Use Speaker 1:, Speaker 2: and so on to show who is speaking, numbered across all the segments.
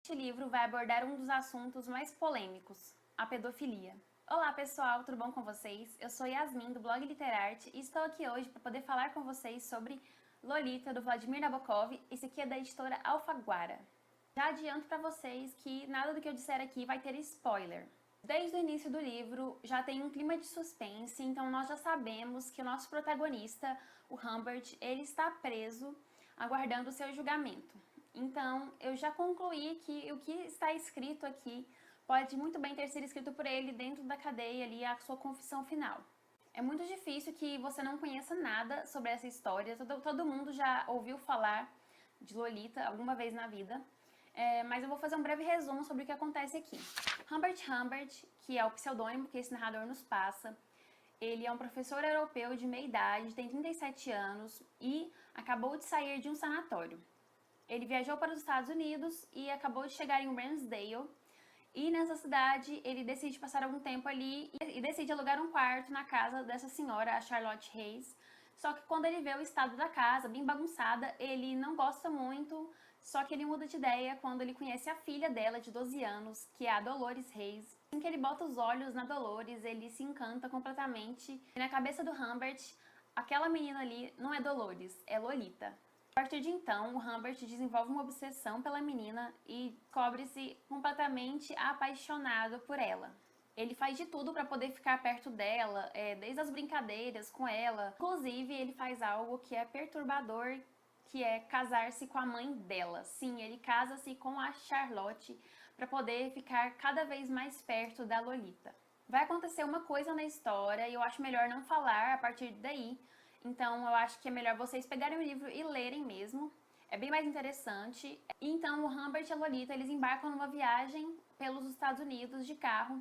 Speaker 1: Este livro vai abordar um dos assuntos mais polêmicos, a pedofilia. Olá pessoal, tudo bom com vocês? Eu sou Yasmin, do blog Literarte, e estou aqui hoje para poder falar com vocês sobre Lolita, do Vladimir Nabokov. Esse aqui é da editora Alfaguara. Já adianto para vocês que nada do que eu disser aqui vai ter spoiler. Desde o início do livro já tem um clima de suspense, então nós já sabemos que o nosso protagonista, o Humbert, ele está preso, aguardando o seu julgamento. Então, eu já concluí que o que está escrito aqui pode muito bem ter sido escrito por ele dentro da cadeia ali, a sua confissão final. É muito difícil que você não conheça nada sobre essa história, todo mundo já ouviu falar de Lolita alguma vez na vida, mas eu vou fazer um breve resumo sobre o que acontece aqui. Humbert, que é o pseudônimo que esse narrador nos passa, ele é um professor europeu de meia idade, tem 37 anos e acabou de sair de um sanatório. Ele viajou para os Estados Unidos e acabou de chegar em Ramsdale. E nessa cidade ele decide passar algum tempo ali e decide alugar um quarto na casa dessa senhora, a Charlotte Hayes. Só que quando ele vê o estado da casa, bem bagunçada, ele não gosta muito, só que ele muda de ideia quando ele conhece a filha dela, de 12 anos, que é a Dolores Hayes. Assim que ele bota os olhos na Dolores, ele se encanta completamente. E na cabeça do Humbert, aquela menina ali não é Dolores, é Lolita. A partir de então, o Humbert desenvolve uma obsessão pela menina e cobre-se completamente apaixonado por ela. Ele faz de tudo para poder ficar perto dela, desde as brincadeiras com ela. Inclusive, ele faz algo que é perturbador, que é casar-se com a mãe dela. Sim, ele casa-se com a Charlotte para poder ficar cada vez mais perto da Lolita. Vai acontecer uma coisa na história e eu acho melhor não falar a partir daí. Então eu acho que é melhor vocês pegarem o livro e lerem mesmo. É bem mais interessante. Então o Humbert e a Lolita, eles embarcam numa viagem pelos Estados Unidos de carro,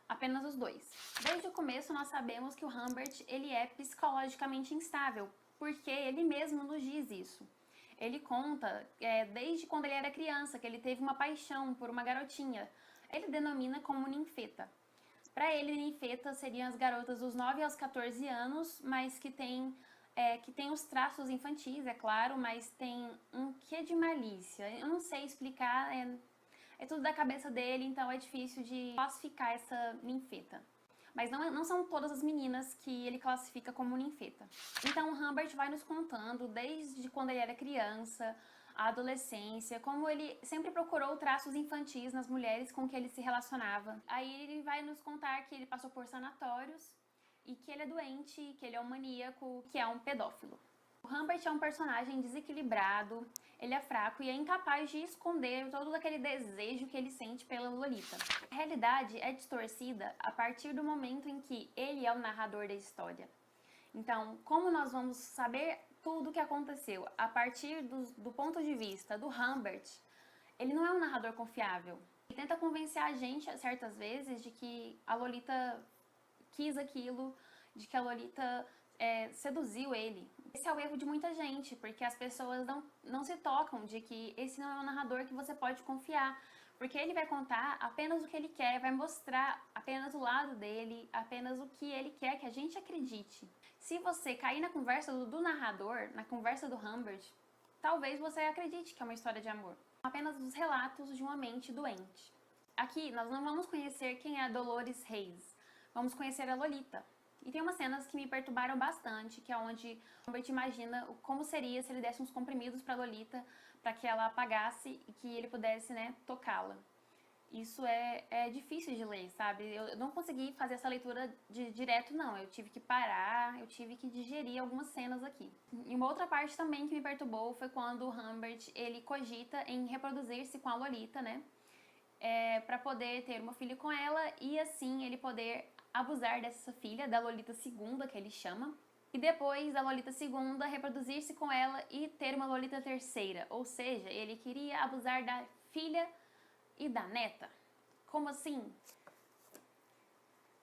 Speaker 1: apenas os dois. Desde o começo nós sabemos que o Humbert, ele é psicologicamente instável, porque ele mesmo nos diz isso. Ele conta, desde quando ele era criança, que ele teve uma paixão por uma garotinha. Ele denomina como ninfeta. Para ele, ninfetas seriam as garotas dos 9 aos 14 anos, mas que tem os traços infantis, é claro, mas tem um quê de malícia. Eu não sei explicar, é tudo da cabeça dele, então é difícil de classificar essa ninfeta. Mas não são todas as meninas que ele classifica como ninfeta. Então o Humbert vai nos contando, desde quando ele era criança, a adolescência, como ele sempre procurou traços infantis nas mulheres com que ele se relacionava. Aí ele vai nos contar que ele passou por sanatórios e que ele é doente, que ele é um maníaco, que é um pedófilo. O Humbert é um personagem desequilibrado, ele é fraco e é incapaz de esconder todo aquele desejo que ele sente pela Lolita. A realidade é distorcida a partir do momento em que ele é o narrador da história. Então, como nós vamos saber tudo o que aconteceu a partir do ponto de vista do Humbert, ele não é um narrador confiável. Ele tenta convencer a gente, certas vezes, de que a Lolita quis aquilo, de que a Lolita seduziu ele. Esse é o erro de muita gente, porque as pessoas não se tocam de que esse não é um narrador que você pode confiar, porque ele vai contar apenas o que ele quer, vai mostrar apenas o lado dele, apenas o que ele quer que a gente acredite. Se você cair na conversa do narrador, na conversa do Humbert, talvez você acredite que é uma história de amor. Apenas os relatos de uma mente doente. Aqui nós não vamos conhecer quem é a Dolores Hayes, vamos conhecer a Lolita. E tem umas cenas que me perturbaram bastante, que é onde o Humbert imagina como seria se ele desse uns comprimidos para Lolita, para que ela apagasse e que ele pudesse, tocá-la. Isso é difícil de ler, sabe? Eu não consegui fazer essa leitura direto, não. Eu tive que parar, eu tive que digerir algumas cenas aqui. E uma outra parte também que me perturbou foi quando o Humbert, ele cogita em reproduzir-se com a Lolita, para poder ter uma filha com ela e assim ele poder abusar dessa filha, da Lolita II, que ele chama, e depois da Lolita II reproduzir-se com ela e ter uma Lolita III, ou seja, ele queria abusar da filha e da neta. Como assim?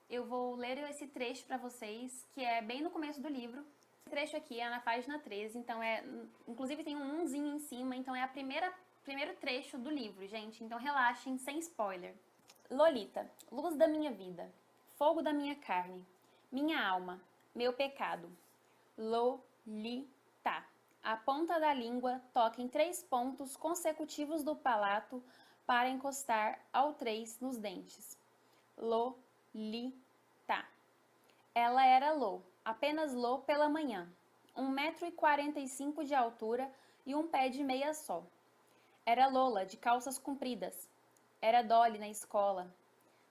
Speaker 1: Eu vou ler esse trecho para vocês, que é bem no começo do livro. Esse trecho aqui é na página 13, então inclusive tem um umzinho em cima, então é primeiro trecho do livro, gente, então relaxem, sem spoiler. Lolita, luz da minha vida, fogo da minha carne, minha alma, meu pecado. Lolita. A ponta da língua toca em 3 pontos consecutivos do palato para encostar ao 3 nos dentes. Lolita. Ela era Lô, apenas Lô pela manhã. 1,45 m de altura e um pé de meia só. Era Lola, de calças compridas. Era Dolly na escola.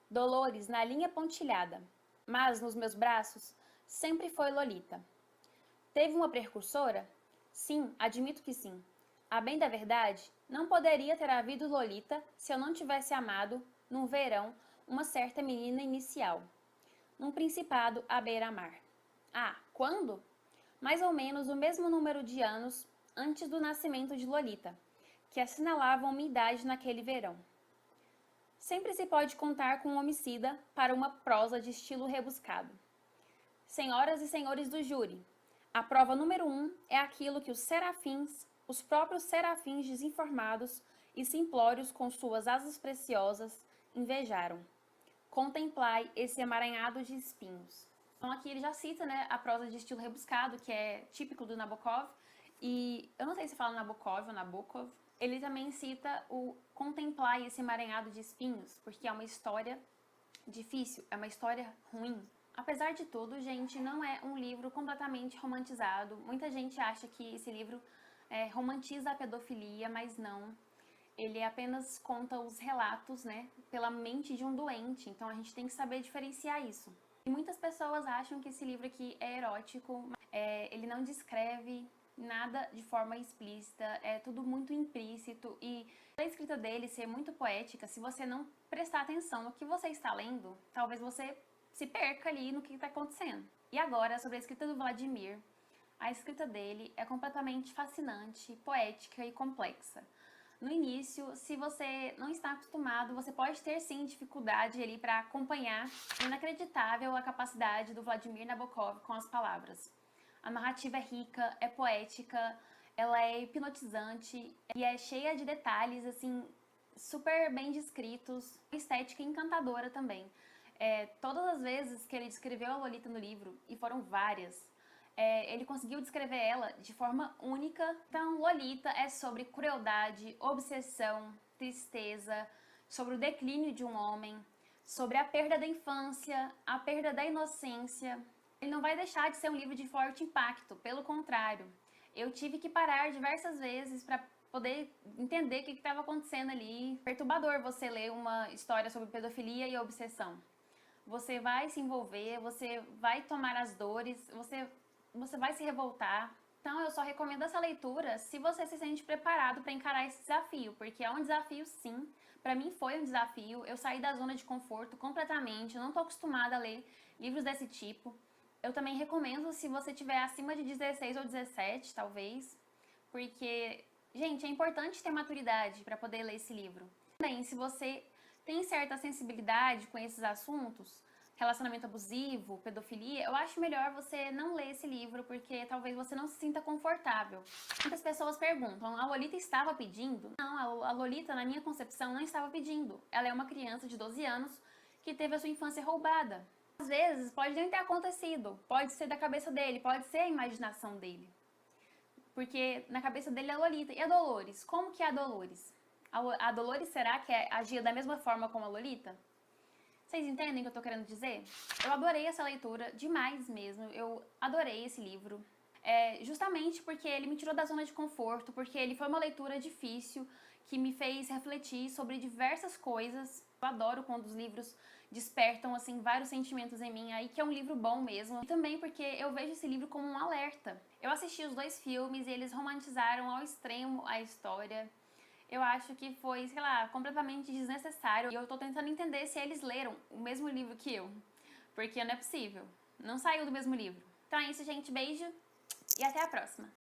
Speaker 1: Dolores na linha pontilhada. Mas nos meus braços sempre foi Lolita. Teve uma precursora? Sim, admito que sim. A bem da verdade, não poderia ter havido Lolita se eu não tivesse amado, num verão, uma certa menina inicial. Num principado à beira-mar. Ah, quando? Mais ou menos o mesmo número de anos antes do nascimento de Lolita, que assinalavam minha idade naquele verão. Sempre se pode contar com um homicida para uma prosa de estilo rebuscado. Senhoras e senhores do júri, a prova número 1 é aquilo que os próprios serafins desinformados e simplórios com suas asas preciosas, invejaram. Contemplai esse emaranhado de espinhos. Então aqui ele já cita, né, a prosa de estilo rebuscado, que é típico do Nabokov, e eu não sei se fala Nabokov ou Nabokov. Ele também cita o contemplar esse emaranhado de espinhos, porque é uma história difícil, é uma história ruim. Apesar de tudo, gente, não é um livro completamente romantizado. Muita gente acha que esse livro romantiza a pedofilia, mas não. Ele apenas conta os relatos, né, pela mente de um doente, então a gente tem que saber diferenciar isso. E muitas pessoas acham que esse livro aqui é erótico, ele não descreve nada de forma explícita, é tudo muito implícito e a escrita dele ser muito poética, se você não prestar atenção no que você está lendo, talvez você se perca ali no que está acontecendo. E agora, sobre a escrita do Vladimir, a escrita dele é completamente fascinante, poética e complexa. No início, se você não está acostumado, você pode ter sim dificuldade ali para acompanhar. É inacreditável a capacidade do Vladimir Nabokov com as palavras. A narrativa é rica, é poética, ela é hipnotizante e é cheia de detalhes, assim, super bem descritos, estética encantadora também. Todas as vezes que ele descreveu a Lolita no livro, e foram várias, ele conseguiu descrever ela de forma única. Então, Lolita é sobre crueldade, obsessão, tristeza, sobre o declínio de um homem, sobre a perda da infância, a perda da inocência. Ele não vai deixar de ser um livro de forte impacto, pelo contrário. Eu tive que parar diversas vezes para poder entender o que estava acontecendo ali. Perturbador você ler uma história sobre pedofilia e obsessão. Você vai se envolver, você vai tomar as dores, você vai se revoltar. Então eu só recomendo essa leitura se você se sente preparado para encarar esse desafio, porque é um desafio sim. Para mim foi um desafio, eu saí da zona de conforto completamente, eu não estou acostumada a ler livros desse tipo. Eu também recomendo se você tiver acima de 16 ou 17, talvez, porque, gente, é importante ter maturidade para poder ler esse livro. Também, se você tem certa sensibilidade com esses assuntos, relacionamento abusivo, pedofilia, eu acho melhor você não ler esse livro, porque talvez você não se sinta confortável. Muitas pessoas perguntam, a Lolita estava pedindo? Não, a Lolita, na minha concepção, não estava pedindo. Ela é uma criança de 12 anos que teve a sua infância roubada. Às vezes, pode nem ter acontecido, pode ser da cabeça dele, pode ser a imaginação dele. Porque na cabeça dele é a Lolita. E a Dolores? Como que é a Dolores? A Dolores, será que agia da mesma forma como a Lolita? Vocês entendem o que eu tô querendo dizer? Eu adorei essa leitura, demais mesmo. Eu adorei esse livro. Justamente porque ele me tirou da zona de conforto, porque ele foi uma leitura difícil, que me fez refletir sobre diversas coisas. Eu adoro quando os livros despertam, assim, vários sentimentos em mim, aí que é um livro bom mesmo. E também porque eu vejo esse livro como um alerta. Eu assisti os 2 filmes e eles romantizaram ao extremo a história. Eu acho que foi, sei lá, completamente desnecessário. E eu tô tentando entender se eles leram o mesmo livro que eu. Porque não é possível. Não saiu do mesmo livro. Então é isso, gente. Beijo e até a próxima.